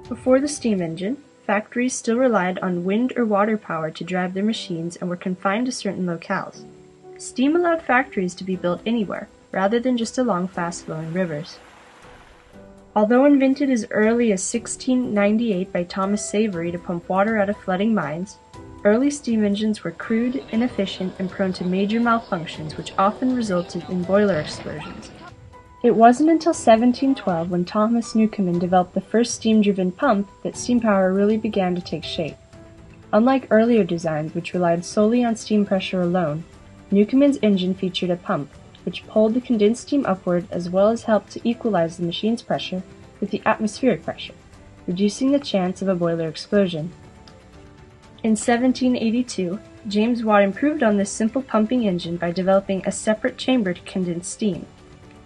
Before the steam engine, factories still relied on wind or water power to drive their machines and were confined to certain locales. Steam allowed factories to be built anywhere, rather than just along fast-flowing rivers. Although invented as early as 1698 by Thomas Savery to pump water out of flooding mines, early steam engines were crude, inefficient, and prone to major malfunctions which often resulted in boiler explosions. It wasn't until 1712, when Thomas Newcomen developed the first steam-driven pump, that steam power really began to take shape. Unlike earlier designs which relied solely on steam pressure alone, Newcomen's engine featured a pump, which pulled the condensed steam upward as well as helped to equalize the machine's pressure with the atmospheric pressure, reducing the chance of a boiler explosion. In 1782, James Watt improved on this simple pumping engine by developing a separate chamber to condense steam.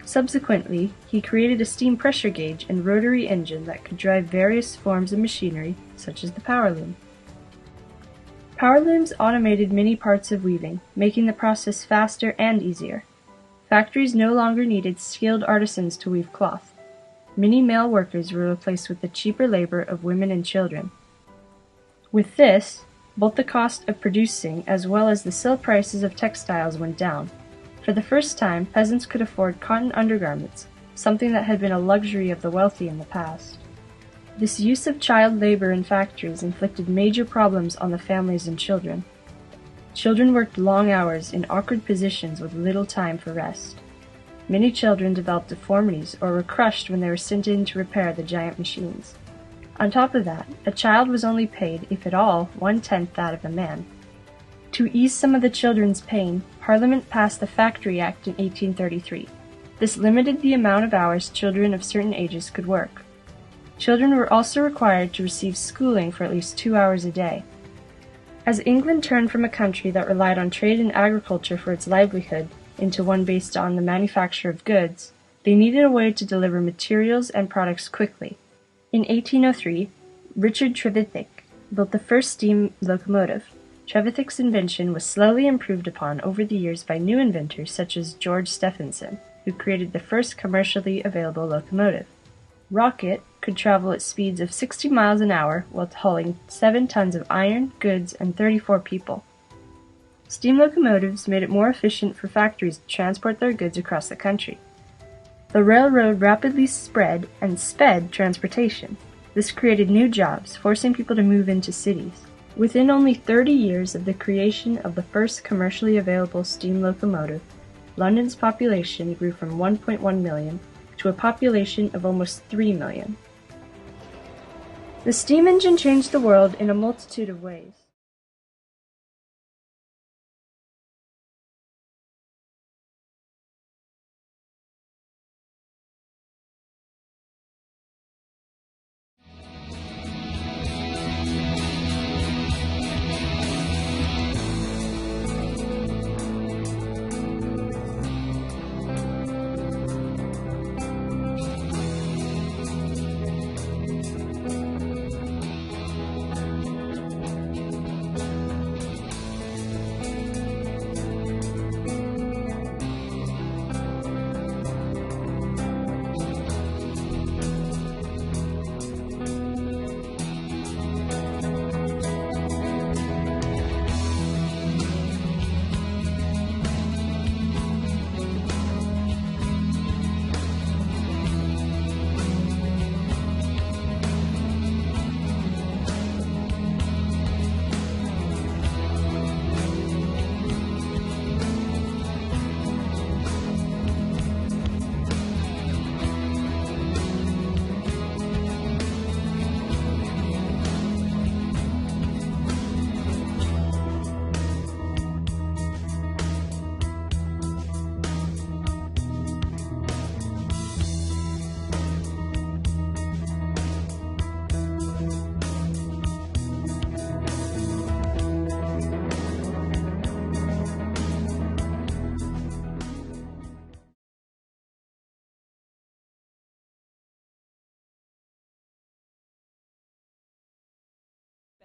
Subsequently, he created a steam pressure gauge and rotary engine that could drive various forms of machinery, such as the power loom. Power looms automated many parts of weaving, making the process faster and easier. Factories no longer needed skilled artisans to weave cloth. Many male workers were replaced with the cheaper labor of women and children. With this, both the cost of producing as well as the sale prices of textiles went down. For the first time, peasants could afford cotton undergarments, something that had been a luxury of the wealthy in the past. This use of child labor in factories inflicted major problems on the families and children. Children worked long hours in awkward positions with little time for rest. Many children developed deformities or were crushed when they were sent in to repair the giant machines. On top of that, a child was only paid, if at all, 1/10 that of a man. To ease some of the children's pain, Parliament passed the Factory Act in 1833. This limited the amount of hours children of certain ages could work. Children were also required to receive schooling for at least 2 hours a day. As England turned from a country that relied on trade and agriculture for its livelihood into one based on the manufacture of goods, they needed a way to deliver materials and products quickly. In 1803, Richard Trevithick built the first steam locomotive. Trevithick's invention was slowly improved upon over the years by new inventors such as George Stephenson, who created the first commercially available locomotive. Rocket could travel at speeds of 60 miles an hour while hauling 7 tons of iron, goods, and 34 people. Steam locomotives made it more efficient for factories to transport their goods across the country. The railroad rapidly spread and sped transportation. This created new jobs, forcing people to move into cities. Within only 30 years of the creation of the first commercially available steam locomotive, London's population grew from 1.1 million to a population of almost 3 million. The steam engine changed the world in a multitude of ways.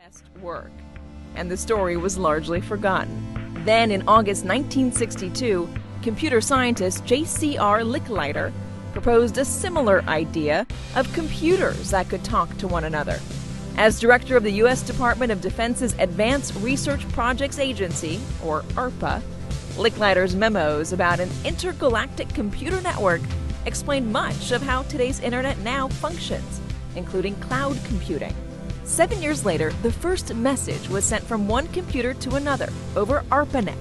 Best work, and the story was largely forgotten. Then, in August 1962, computer scientist J.C.R. Licklider proposed a similar idea of computers that could talk to one another. As director of the U.S. Department of Defense's Advanced Research Projects Agency, or ARPA, Licklider's memos about an intergalactic computer network explained much of how today's internet now functions, including cloud computing. 7 years later, the first message was sent from one computer to another over ARPANET.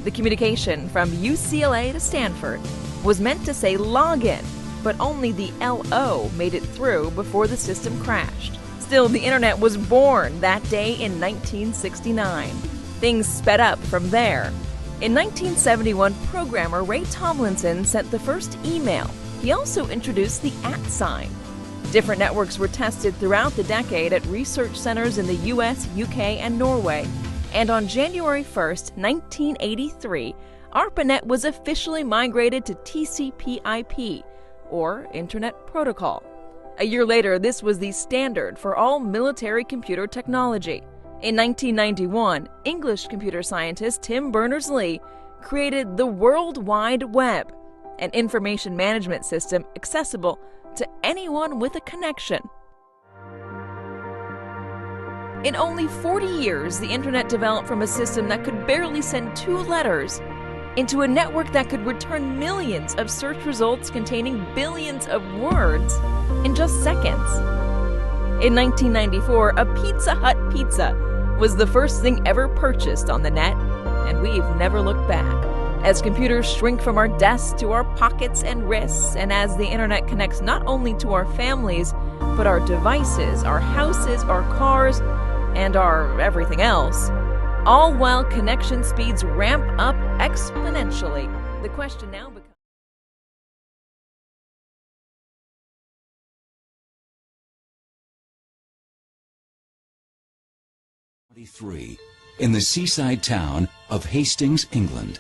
The communication from UCLA to Stanford was meant to say login, but only the LO made it through before the system crashed. Still, the internet was born that day in 1969. Things sped up from there. In 1971, programmer Ray Tomlinson sent the first email. He also introduced the @ sign. Different networks were tested throughout the decade at research centers in the US, UK, and Norway. And on January 1st, 1983, ARPANET was officially migrated to TCP/IP, or Internet Protocol. A year later, this was the standard for all military computer technology. In 1991, English computer scientist Tim Berners-Lee created the World Wide Web, an information management system accessible to anyone with a connection. In only 40 years, the internet developed from a system that could barely send 2 letters into a network that could return millions of search results containing billions of words in just seconds. In 1994, a Pizza Hut pizza was the first thing ever purchased on the net, and we've never looked back. As computers shrink from our desks to our pockets and wrists, and as the internet connects not only to our families, but our devices, our houses, our cars, and our everything else, all while connection speeds ramp up exponentially, the question now becomes... In the seaside town of Hastings, England.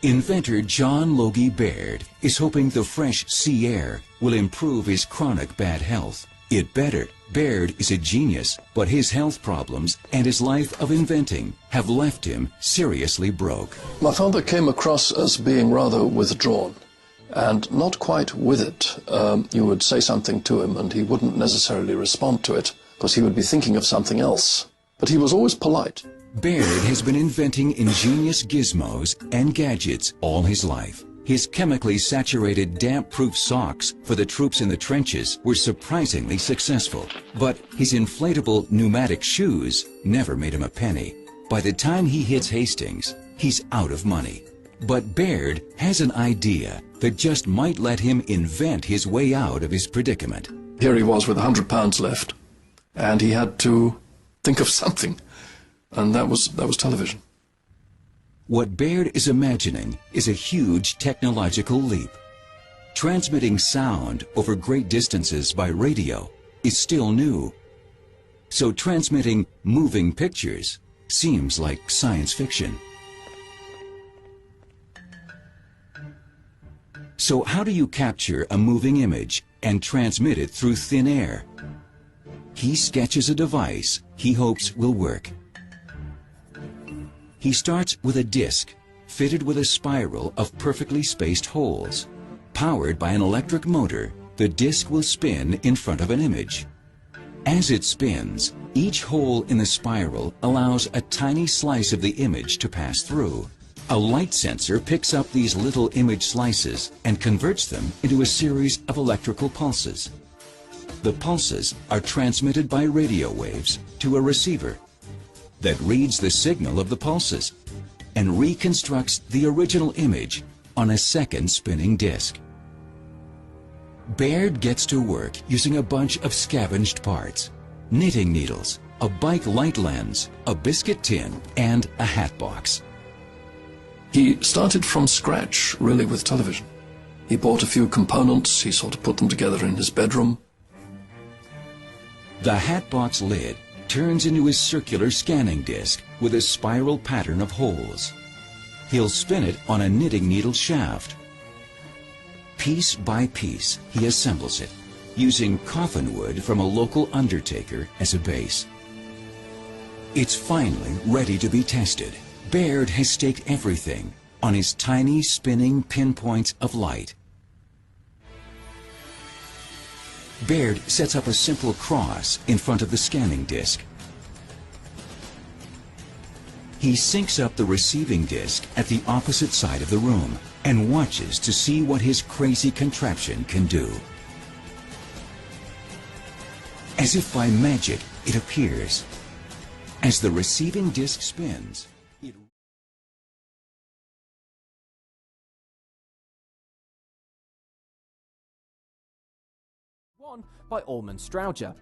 Inventor John Logie Baird is hoping the fresh sea air will improve his chronic bad health. It better. Baird is a genius, but his health problems and his life of inventing have left him seriously broke. My father came across as being rather withdrawn and not quite with it. You would say something to him and he wouldn't necessarily respond to it because he would be thinking of something else. But he was always polite. Baird has been inventing ingenious gizmos and gadgets all his life. His chemically saturated damp-proof socks for the troops in the trenches were surprisingly successful. But his inflatable pneumatic shoes never made him a penny. By the time he hits Hastings, he's out of money. But Baird has an idea that just might let him invent his way out of his predicament. Here he was with £100 left, and he had to think of something. And that was television. What Baird is imagining is a huge technological leap. Transmitting sound over great distances by radio is still new. So transmitting moving pictures seems like science fiction. So how do you capture a moving image and transmit it through thin air? He sketches a device he hopes will work. He starts with a disc fitted with a spiral of perfectly spaced holes. Powered by an electric motor, the disc will spin in front of an image. As it spins, each hole in the spiral allows a tiny slice of the image to pass through. A light sensor picks up these little image slices and converts them into a series of electrical pulses. The pulses are transmitted by radio waves to a receiver that reads the signal of the pulses and reconstructs the original image on a second spinning disc. Baird gets to work using a bunch of scavenged parts: knitting needles, a bike light lens, a biscuit tin, and a hat box. He started from scratch, really, with television. He bought a few components, he sort of put them together in his bedroom. The hat box lid turns into his circular scanning disc with a spiral pattern of holes. He'll spin it on a knitting needle shaft. Piece by piece, he assembles it, using coffin wood from a local undertaker as a base. It's finally ready to be tested. Baird has staked everything on his tiny spinning pinpoints of light. Baird sets up a simple cross in front of the scanning disc. He syncs up the receiving disc at the opposite side of the room and watches to see what his crazy contraption can do. As if by magic, it appears. As the receiving disc spins, it... One by Allman Strowger.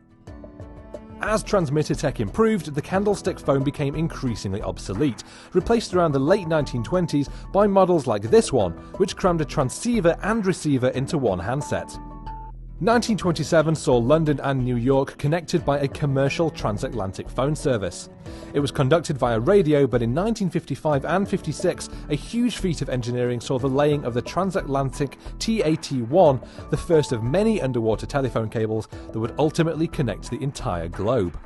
As transmitter tech improved, the candlestick phone became increasingly obsolete, replaced around the late 1920s by models like this one, which crammed a transceiver and receiver into one handset. 1927 saw London and New York connected by a commercial transatlantic phone service. It was conducted via radio, but in 1955 and 56, a huge feat of engineering saw the laying of the transatlantic TAT-1, the first of many underwater telephone cables that would ultimately connect the entire globe.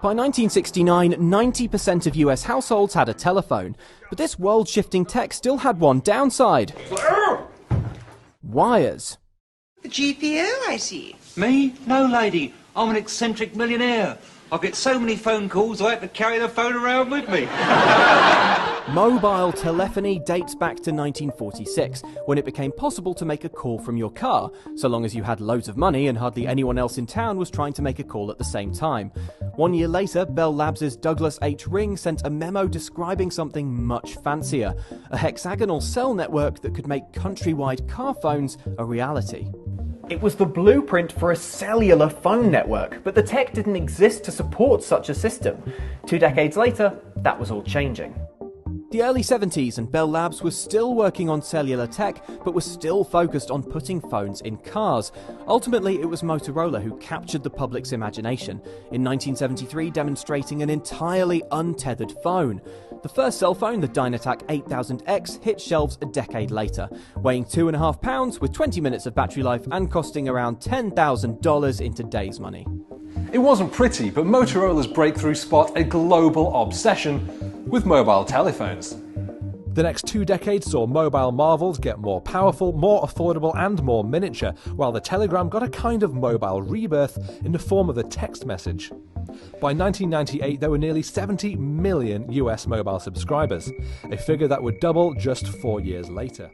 By 1969, 90% of US households had a telephone, but this world-shifting tech still had one downside. Wires. The GPO, I see. Me? No, lady. I'm an eccentric millionaire. I get so many phone calls I have to carry the phone around with me. Mobile telephony dates back to 1946, when it became possible to make a call from your car, so long as you had loads of money and hardly anyone else in town was trying to make a call at the same time. 1 year later, Bell Labs' Douglas H. Ring sent a memo describing something much fancier, a hexagonal cell network that could make countrywide car phones a reality. It was the blueprint for a cellular phone network, but the tech didn't exist to support such a system. 2 decades later, that was all changing. The early 70s and Bell Labs was still working on cellular tech, but was still focused on putting phones in cars. Ultimately, it was Motorola who captured the public's imagination, in 1973 demonstrating an entirely untethered phone. The first cell phone, the Dynatac 8000X, hit shelves a decade later, weighing 2.5 pounds with 20 minutes of battery life and costing around $10,000 in today's money. It wasn't pretty, but Motorola's breakthrough sparked a global obsession with mobile telephones. The next 2 decades saw mobile marvels get more powerful, more affordable and more miniature, while the telegram got a kind of mobile rebirth in the form of a text message. By 1998 there were nearly 70 million US mobile subscribers, a figure that would double just 4 years later.